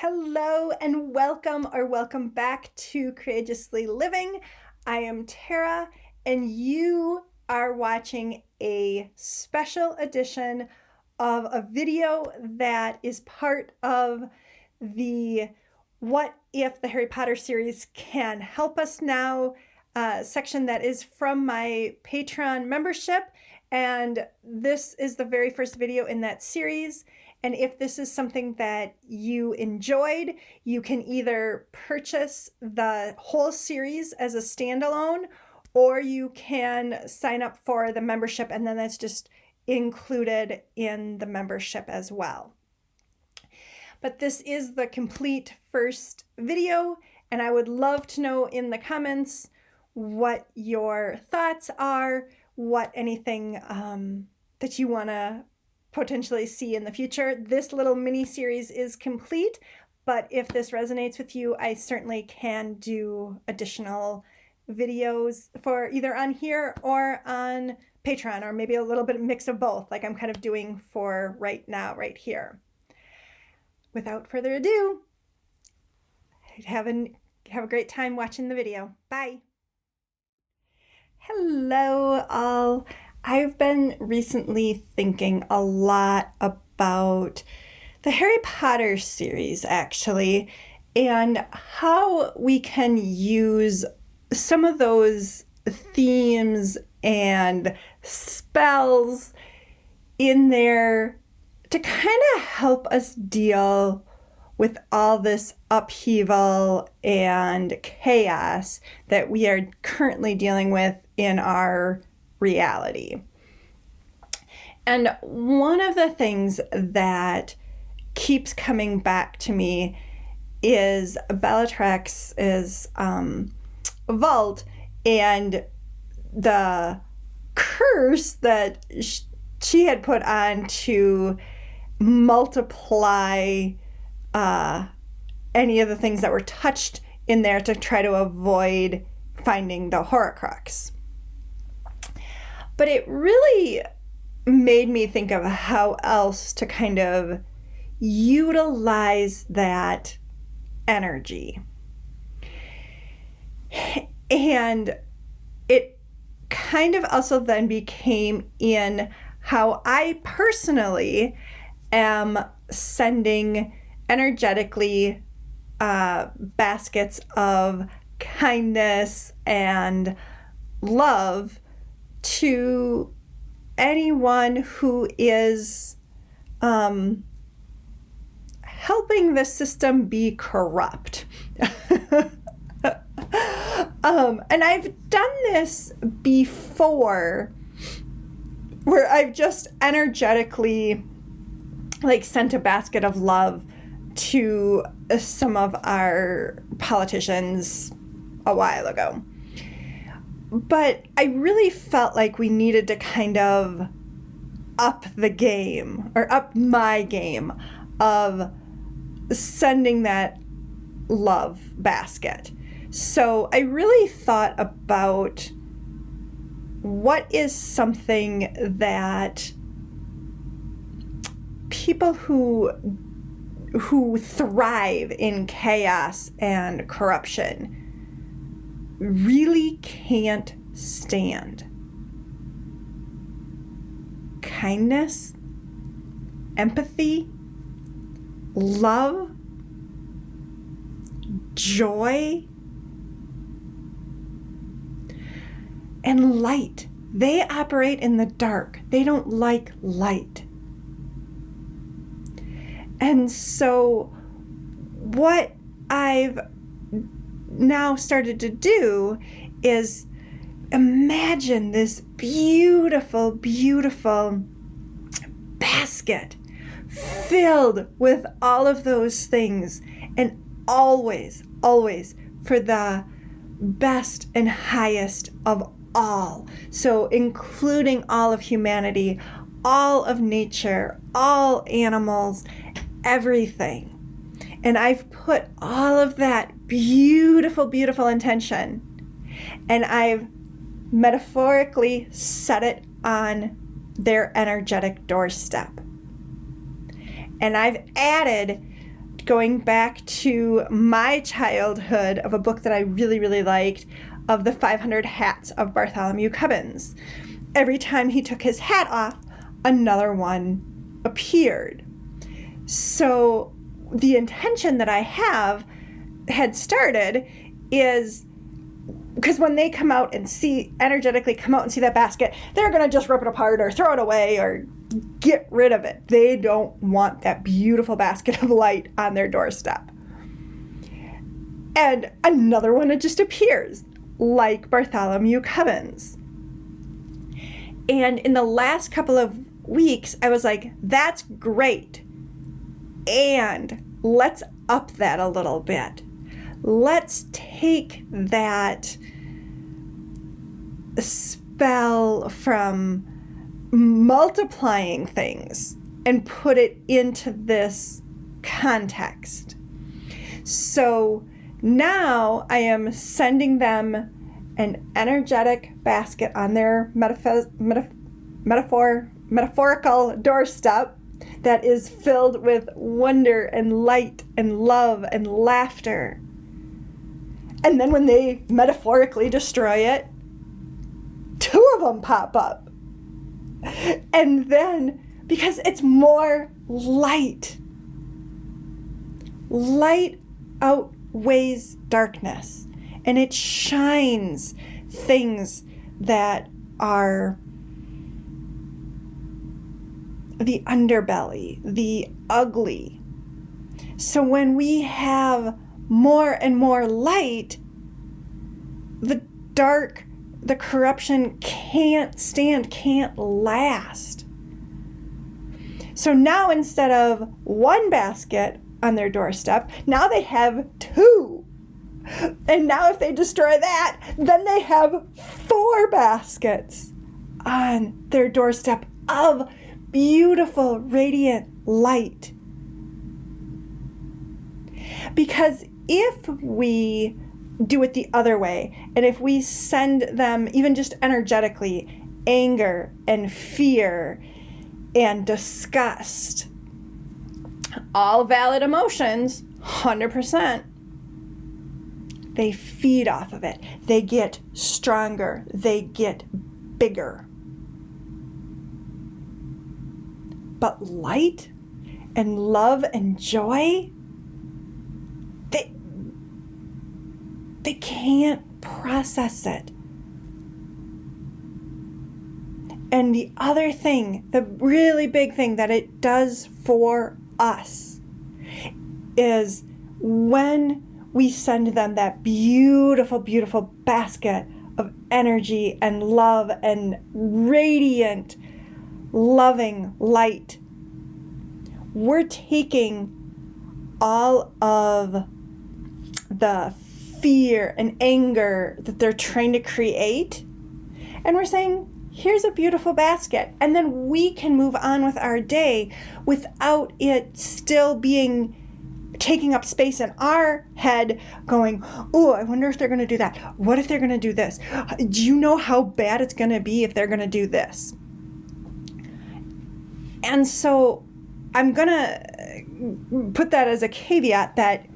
Hello and welcome back to Courageously Living. I am Tara and you are watching a special edition of a video that is part of the What If the Harry Potter series Can Help Us Now section that is from my Patreon membership. And this is the very first video in that series. And if this is something that you enjoyed, you can either purchase the whole series as a standalone, or you can sign up for the membership, and then that's just included in the membership as well. But this is the complete first video, and I would love to know in the comments what your thoughts are, what anything that you want to potentially see in the future. This little mini series is complete, but if this resonates with you, I certainly can do additional videos for either on here or on Patreon, or maybe a little bit of mix of both, like I'm kind of doing for right now, right here. Without further ado, have a great time watching the video. Bye. Hello, all. I've been recently thinking a lot about the Harry Potter series, actually, and how we can use some of those themes and spells in there to kind of help us deal with all this upheaval and chaos that we are currently dealing with in our reality. And one of the things that keeps coming back to me is Bellatrix's vault and the curse that she had put on to multiply any of the things that were touched in there to try to avoid finding the Horcrux. But it really made me think of how else to kind of utilize that energy. And it kind of also then became in how I personally am sending energetically baskets of kindness and love to anyone who is helping the system be corrupt. And I've done this before where I've just energetically sent a basket of love to some of our politicians a while ago. But I really felt like we needed to kind of up the game, or up my game of sending that love basket. So I really thought about what is something that people who thrive in chaos and corruption really can't stand. Kindness, empathy, love, joy, and light. They operate in the dark. They don't like light. And so what I've now started to do is imagine this beautiful, beautiful basket filled with all of those things, and always, always for the best and highest of all. So including all of humanity, all of nature, all animals, everything. And I've put all of that beautiful, beautiful intention, and I've metaphorically set it on their energetic doorstep. And I've added going back to my childhood of a book that I really, really liked, of the 500 Hats of Bartholomew Cubbins. Every time he took his hat off, another one appeared. So the intention that I had started is, because when they come out and energetically come out and see that basket, they're going to just rip it apart or throw it away or get rid of it. They don't want that beautiful basket of light on their doorstep. And another one just appears, like Bartholomew Cubbins. And in the last couple of weeks, I was like, that's great. And let's up that a little bit. Let's take that spell from multiplying things and put it into this context. So now I am sending them an energetic basket on their metaphorical doorstep that is filled with wonder and light and love and laughter. And then when they metaphorically destroy it, 2 of them pop up. And then, because it's more light outweighs darkness, and it shines things that are the underbelly, the ugly. So when we have more and more light, the dark, the corruption can't last. So now instead of 1 basket on their doorstep, now they have 2. And now if they destroy that, then they have 4 baskets on their doorstep of beautiful, radiant light. Because if we do it the other way, and if we send them, even just energetically, anger and fear and disgust, all valid emotions, 100%, they feed off of it. They get stronger. They get bigger. But light and love and joy, they can't process it. And the other thing, the really big thing that it does for us, is when we send them that beautiful, beautiful basket of energy and love and radiant, loving light, we're taking all of the fear and anger that they're trying to create, and we're saying, here's a beautiful basket. And then we can move on with our day without it still taking up space in our head, going, oh, I wonder if they're going to do that. What if they're going to do this? Do you know how bad it's going to be if they're going to do this? And so I'm going to put that as a caveat that,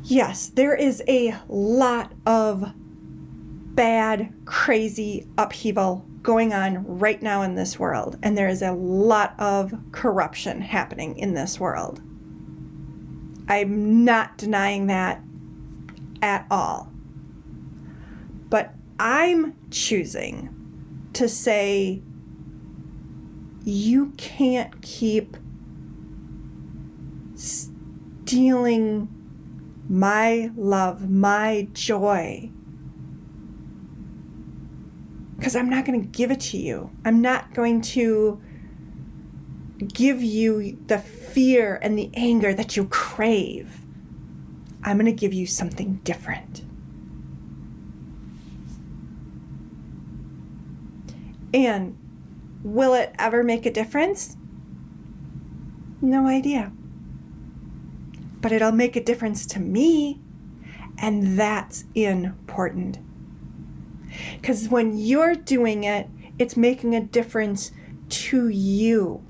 yes, there is a lot of bad, crazy upheaval going on right now in this world. And there is a lot of corruption happening in this world. I'm not denying that at all. But I'm choosing to say, you can't keep stealing my love, my joy, because I'm not going to give it to you. I'm not going to give you the fear and the anger that you crave. I'm going to give you something different. And will it ever make a difference? No idea. But it'll make a difference to me, and that's important. Because when you're doing it, it's making a difference to you,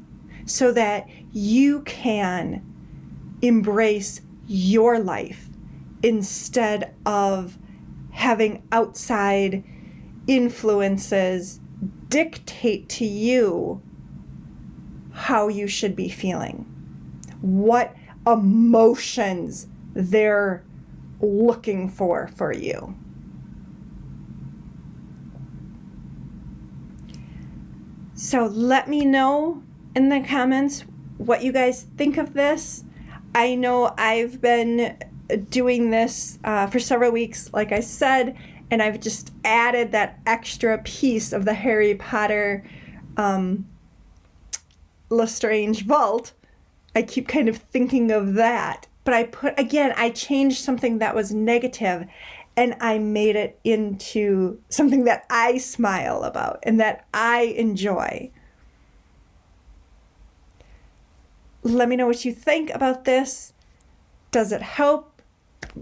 so that you can embrace your life instead of having outside influences dictate to you how you should be feeling, what emotions they're looking for you. So let me know in the comments what you guys think of this. I know I've been doing this for several weeks, like I said, and I've just added that extra piece of the Harry Potter Lestrange vault. I keep kind of thinking of that. But I changed something that was negative and I made it into something that I smile about and that I enjoy. Let me know what you think about this. Does it help?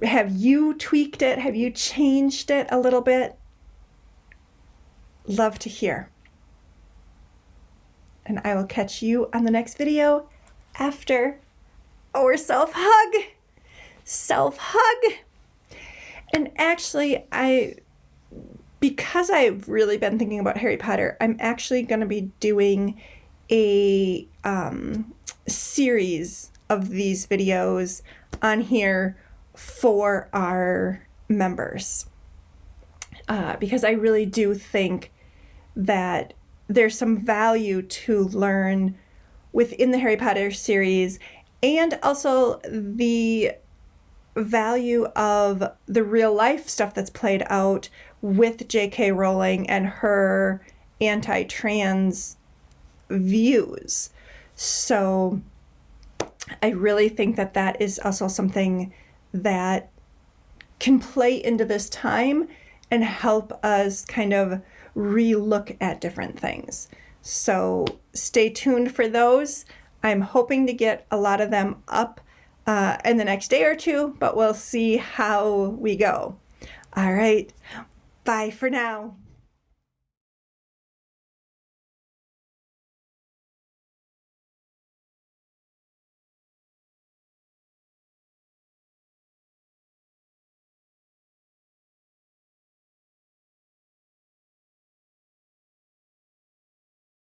Have you tweaked it? Have you changed it a little bit? Love to hear. And I will catch you on the next video after our self-hug. Self-hug. And actually, because I've really been thinking about Harry Potter, I'm actually going to be doing a series of these videos on here for our members. Because I really do think that there's some value to learn within the Harry Potter series, and also the value of the real life stuff that's played out with J.K. Rowling and her anti-trans views. So I really think that that is also something that can play into this time and help us kind of re-look at different things. So stay tuned for those. I'm hoping to get a lot of them up in the next day or two, but we'll see how we go. All right, bye for now.